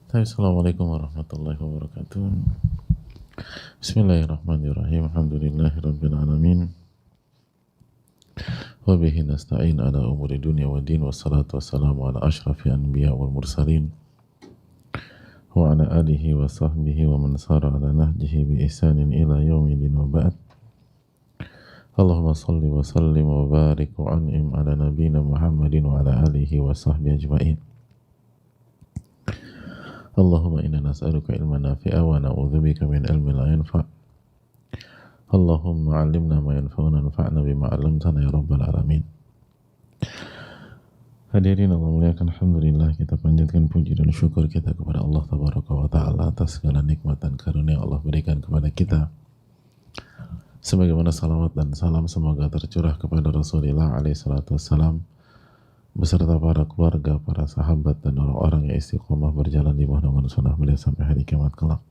Assalamualaikum warahmatullahi wabarakatuh. Bismillahirrahmanirrahim. Alhamdulillahirabbil alamin. Wa bihi nasta'in ala umuri dunya waddin, wassalatu wassalamu ala asyrafil anbiya wal mursalin wa ala alihi wa sahbihi wa man sara ala nahjihi bi ihsanin ila yaumil wa ba'd. Allahumma salli wa sallim wa barik wa an'im ala nabiyyina Muhammadin wa ala alihi wa sahbihi ajma'in. Allahumma inna nas'aluka ilman nafi'a wa na'udzubika min ilmin la yanfa'. Allahumma 'allimna ma yanfa'una wanfa'na bima 'allamtana ya rabbal alamin. Hadirin Allah muliakan, alhamdulillah kita panjatkan puji dan syukur kita kepada Allah tabaraka wa taala atas segala nikmat dan karunia yang Allah berikan kepada kita. Sebagaimana salawat dan salam semoga tercurah kepada Rasulullah alaihi salatu wassalam beserta para keluarga, para sahabat dan orang-orang yang istiqomah berjalan di bawah naungan sunnah beliau sampai hari kiamat kelak.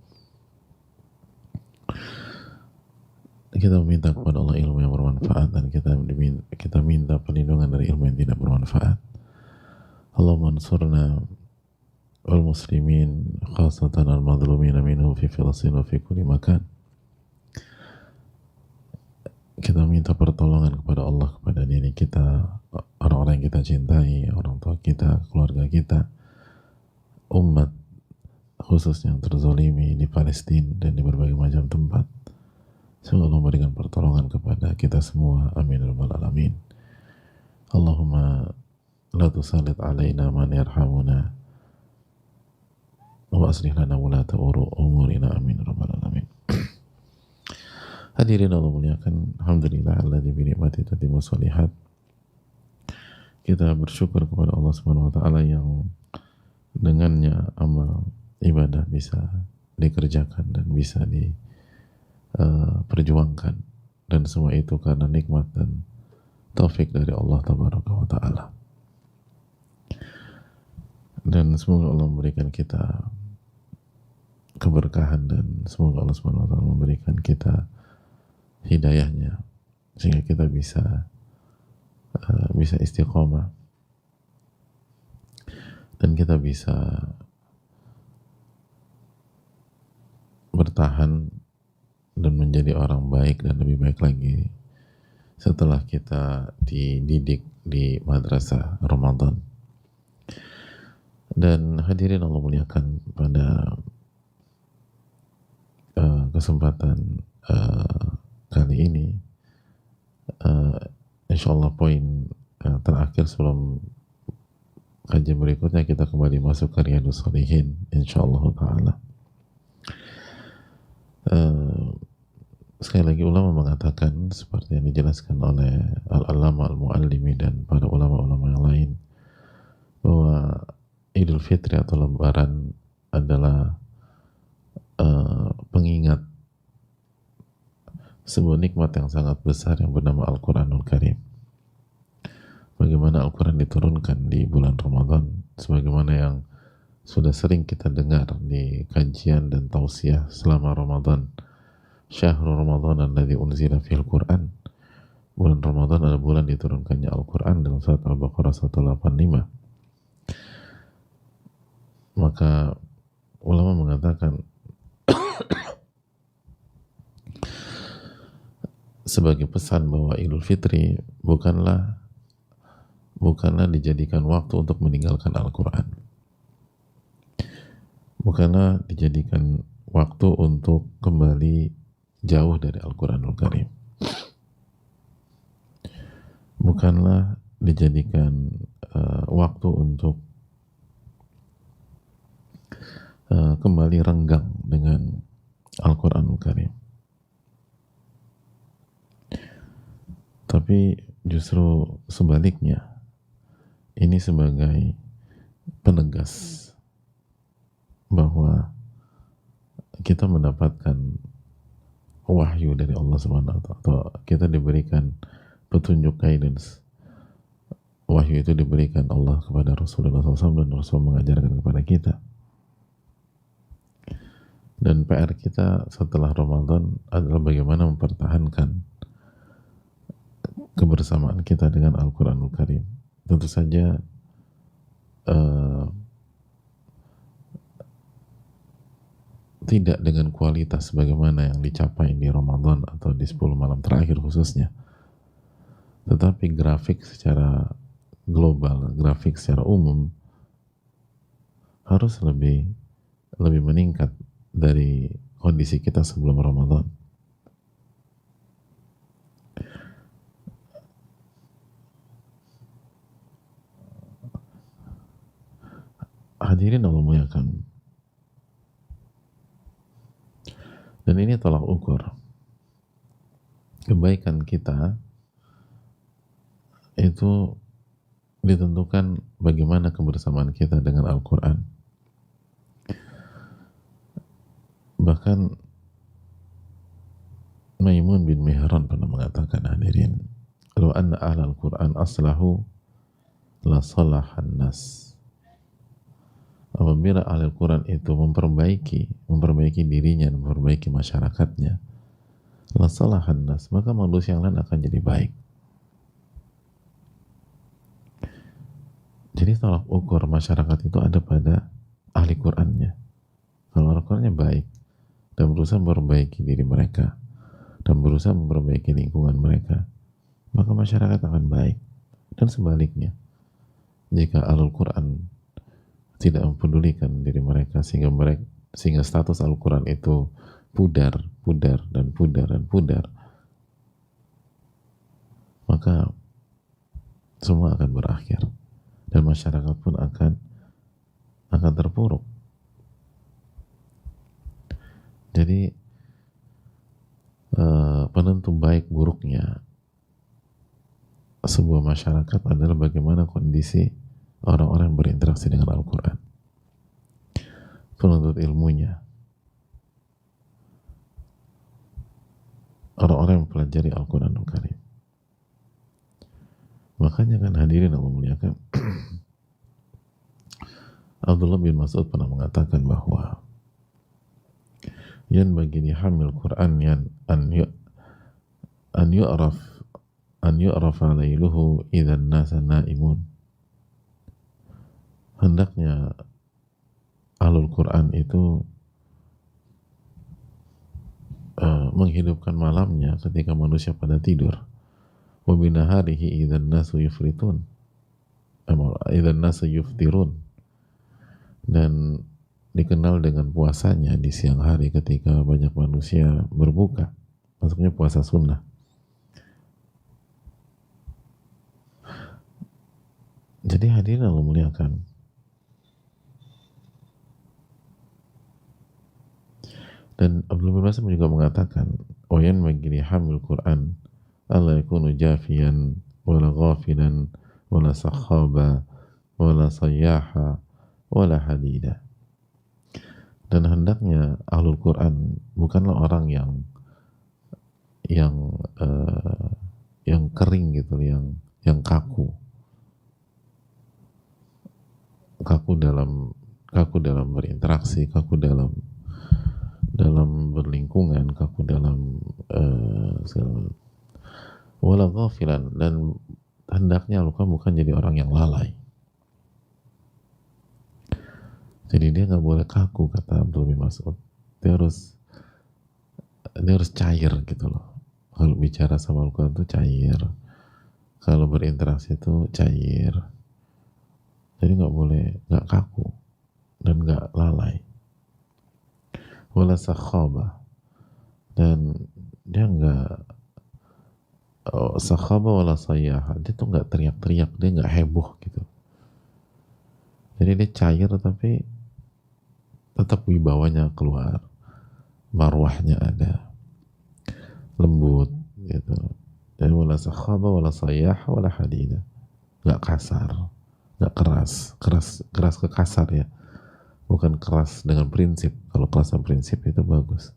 Kita meminta kepada Allah ilmu yang bermanfaat dan kita minta perlindungan dari ilmu yang tidak bermanfaat. Allahumma ansurna wal muslimin khasatan al madhlumina minhum fi Filastin wa fi kulli makan. Kita minta pertolongan kepada Allah, kepada diri kita, orang-orang yang kita cintai, orang tua kita, keluarga kita, umat khususnya yang terzolimi di Palestina dan di berbagai macam tempat. Semoga Allah memberikan pertolongan kepada kita semua. Amin ya rabbal alamin. Allahumma la tusallit alaina man yarhamuna wa aslih lana wulata umurina. Amin ya rabbal alamin. Hadirin Allah muliakan, alhamdulillah alladzi bi ni'mati tatimmu shalihat. Kita bersyukur kepada Allah Subhanahu wa taala yang dengannya amal ibadah bisa dikerjakan dan bisa diperjuangkan, dan semua itu karena nikmat dan taufik dari Allah tabaraka wa taala. Dan semoga Allah memberikan kita keberkahan dan semoga Allah Subhanahu wa taala memberikan kita hidayahnya sehingga kita bisa istiqomah dan kita bisa bertahan dan menjadi orang baik dan lebih baik lagi setelah kita dididik di madrasah Ramadan. Dan hadirin Allah muliakan, pada kesempatan kali ini insyaallah poin terakhir sebelum kajian berikutnya kita kembali masuk ke Riyadhus Shalihin insyaallah taala. Sekali lagi ulama mengatakan seperti yang dijelaskan oleh Al-Allamah Al-Muallimi dan para ulama-ulama yang lain bahwa Idul Fitri atau Lebaran adalah pengingat sebuah nikmat yang sangat besar yang bernama Al-Quranul Karim. Bagaimana Al-Quran diturunkan di bulan Ramadan, sebagaimana yang sudah sering kita dengar di kajian dan tausiah selama Ramadan. Syahrul Ramadan alladzi unzila fihil Quran. Bulan Ramadan adalah bulan diturunkannya Al-Quran dalam surat Al-Baqarah 185. Maka ulama mengatakan sebagai pesan bahwa Idul Fitri bukanlah dijadikan waktu untuk meninggalkan Al-Quran, bukanlah dijadikan waktu untuk kembali jauh dari Al-Quranul Karim, bukanlah dijadikan waktu untuk kembali renggang dengan Al-Quranul Karim. Tapi justru sebaliknya, ini sebagai penegas bahwa kita mendapatkan wahyu dari Allah Subhanahu wa taala, atau kita diberikan petunjuk, guidance. Wahyu itu diberikan Allah kepada Rasulullah SAW dan Rasul mengajarkan kepada kita. Dan PR kita setelah Ramadan adalah bagaimana mempertahankan kebersamaan kita dengan Al-Quranul Karim. Tentu saja tidak dengan kualitas bagaimana yang dicapai di Ramadan atau di 10 malam terakhir khususnya, tetapi grafik secara global, grafik secara umum harus lebih meningkat dari kondisi kita sebelum Ramadan. Hadirin Allah muliakan. Dan ini tolak ukur kebaikan kita itu ditentukan bagaimana kebersamaan kita dengan Al-Quran. Bahkan Maimun bin Mihran pernah mengatakan, hadirin, "Law anna ahlal Quran aslahu la salahan nas." Apabila ahli Quran itu memperbaiki dirinya, memperbaiki masyarakatnya, la salahan nas, maka manusia yang lain akan jadi baik. Jadi tolak ukur masyarakat itu ada pada ahli Qurannya. Kalau Al-Qurannya baik dan berusaha memperbaiki diri mereka dan berusaha memperbaiki lingkungan mereka, maka masyarakat akan baik. Dan sebaliknya, jika Al-Quran tidak mempedulikan diri mereka sehingga status Al-Quran itu pudar, maka semua akan berakhir dan masyarakat pun akan terpuruk. Jadi penentu baik buruknya sebuah masyarakat adalah bagaimana kondisi orang-orang yang berinteraksi dengan Al-Quran, penuntut ilmunya, orang-orang yang mempelajari Al-Quranul Karim. Makanya kan hadirin Allah muliakan, Abdullah bin Mas'ud pernah mengatakan bahwa yan bagi dihamil Quran yan an yu'raf layluhu idzan nasa naimun. Hendaknya Ahlul Quran itu menghidupkan malamnya ketika manusia pada tidur. Wa binaharihi idzan nasu yufritun, idzan nasu yuftirun. Dan dikenal dengan puasanya di siang hari ketika banyak manusia berbuka, maksudnya puasa sunnah. Jadi hadirin Allah muliakan, dan Abdullah bin Mas'ud juga mengatakan, "Wayan magini hamil Quran alla yakunu jafiyan wala ghafilan wala sakhaba wala sayyaha wala hadida." Dan hendaknya Ahlul Quran bukanlah orang yang kering gitu, yang kaku dalam berinteraksi, kaku dalam berlingkungan, kaku dalam wala ghafilan, dan hendaknya bukan jadi orang yang lalai. Jadi dia nggak boleh kaku, kata Abdul bin Mas'ud. Dia harus cair gitu loh. Kalau bicara sama Al-Quran itu cair, kalau berinteraksi itu cair. Jadi nggak kaku dan nggak lalai. Wala sakhaba, dan dia nggak sakhaba wala sayyaha, dia tuh nggak teriak-teriak, dia nggak heboh gitu. Jadi dia cair tapi tetap wibawanya keluar, marwahnya ada, lembut gitu. Jadi wala sakhaba wala sayyaha wala hadida, nggak kasar, nggak keras ke kasar ya, bukan keras dengan prinsip. Kalau keras dengan prinsip itu bagus.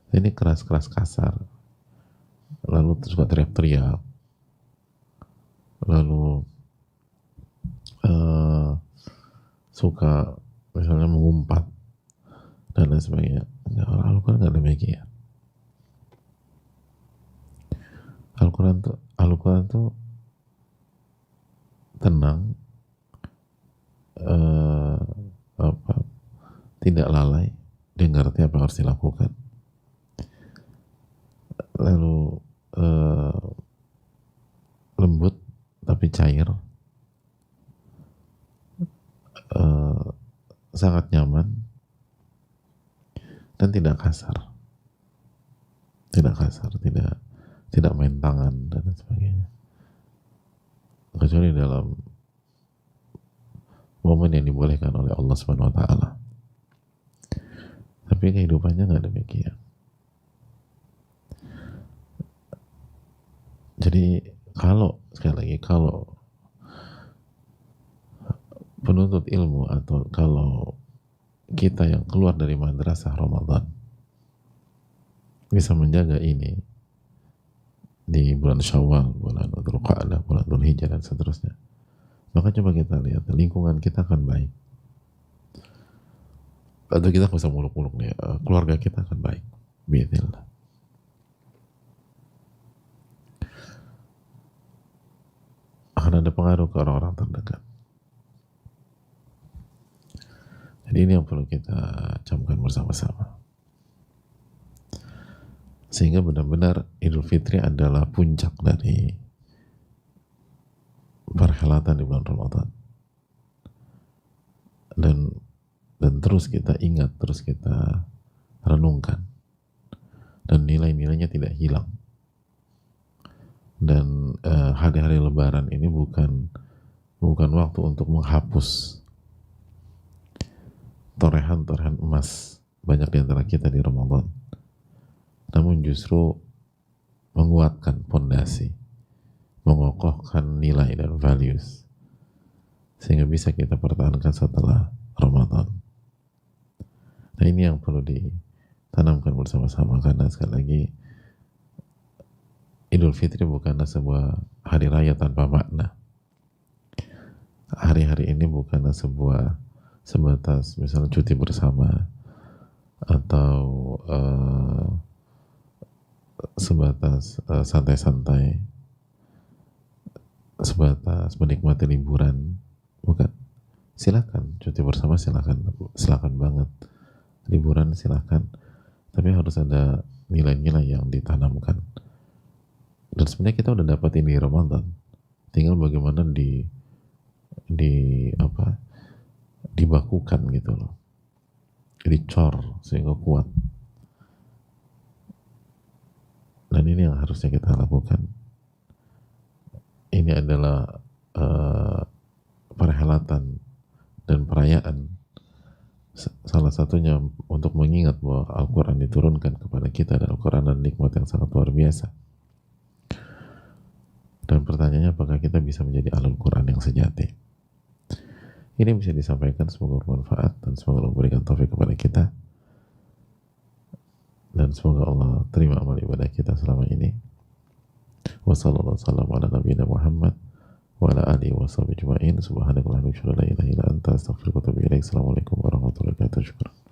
Ini keras kasar, lalu suka teriak-teriak, lalu suka misalnya mengumpat dan lain sebagainya. Al-Quran nggak demikian. Al-Quran tuh tenang, tidak lalai, dia ngerti apa yang harus dilakukan. Lalu lembut tapi cair, sangat nyaman dan tidak kasar, tidak main tangan dan sebagainya, kecuali dalam momen yang dibolehkan oleh Allah Subhanahu Wa Taala. Tapi kehidupannya nggak demikian. Jadi sekali lagi, kalau penuntut ilmu atau kalau kita yang keluar dari madrasah Ramadan bisa menjaga ini di bulan Syawal, bulan Dzulqa'dah, bulan Dzulhijjah dan seterusnya, maka coba kita lihat lingkungan kita akan baik. Atau kita nggak usah muluk-muluk nih, keluarga kita akan baik, biidznillah. Akan ada pengaruh ke orang-orang terdekat. Jadi ini yang perlu kita camkan bersama-sama. Sehingga benar-benar Idul Fitri adalah puncak dari perhelatan di bulan Ramadan. Dan terus kita ingat, terus kita renungkan. Dan nilai-nilainya tidak hilang. Dan hari-hari Lebaran ini bukan waktu untuk menghapus torehan-torehan emas banyak di antara kita di Ramadan, namun justru menguatkan fondasi, mengokohkan nilai dan values sehingga bisa kita pertahankan setelah Ramadan. Nah, ini yang perlu ditanamkan bersama-sama, karena sekali lagi Idul Fitri bukanlah sebuah hari raya tanpa makna. Hari-hari ini bukanlah sebatas misalnya cuti bersama atau sebatas santai-santai, sebatas menikmati liburan. Bukan. Silakan cuti bersama, silakan banget. Liburan silakan, tapi harus ada nilai-nilai yang ditanamkan. Dan sebenarnya kita udah dapat ini Ramadan, tinggal bagaimana dibakukan gitu loh, dicor sehingga kuat. Dan ini yang harusnya kita lakukan. Ini adalah perhelatan dan perayaan, salah satunya untuk mengingat bahwa Al-Quran diturunkan kepada kita, dan Al-Quran adalah nikmat yang sangat luar biasa. Dan pertanyaannya, apakah kita bisa menjadi ahlul Quran yang sejati? Ini bisa disampaikan, semoga bermanfaat dan semoga Allah berikan taufik kepada kita, dan semoga Allah terima amal ibadah kita selama ini. Wassalamualaikum warahmatullahi wabarakatuh. Wa ala alihi wa sahbihi ajma'in. Subhanakallahumma wa bihamdika, la ilaha illa anta, astaghfiruka wa atubu ilaik. Assalamualaikum warahmatullahi wabarakatuh.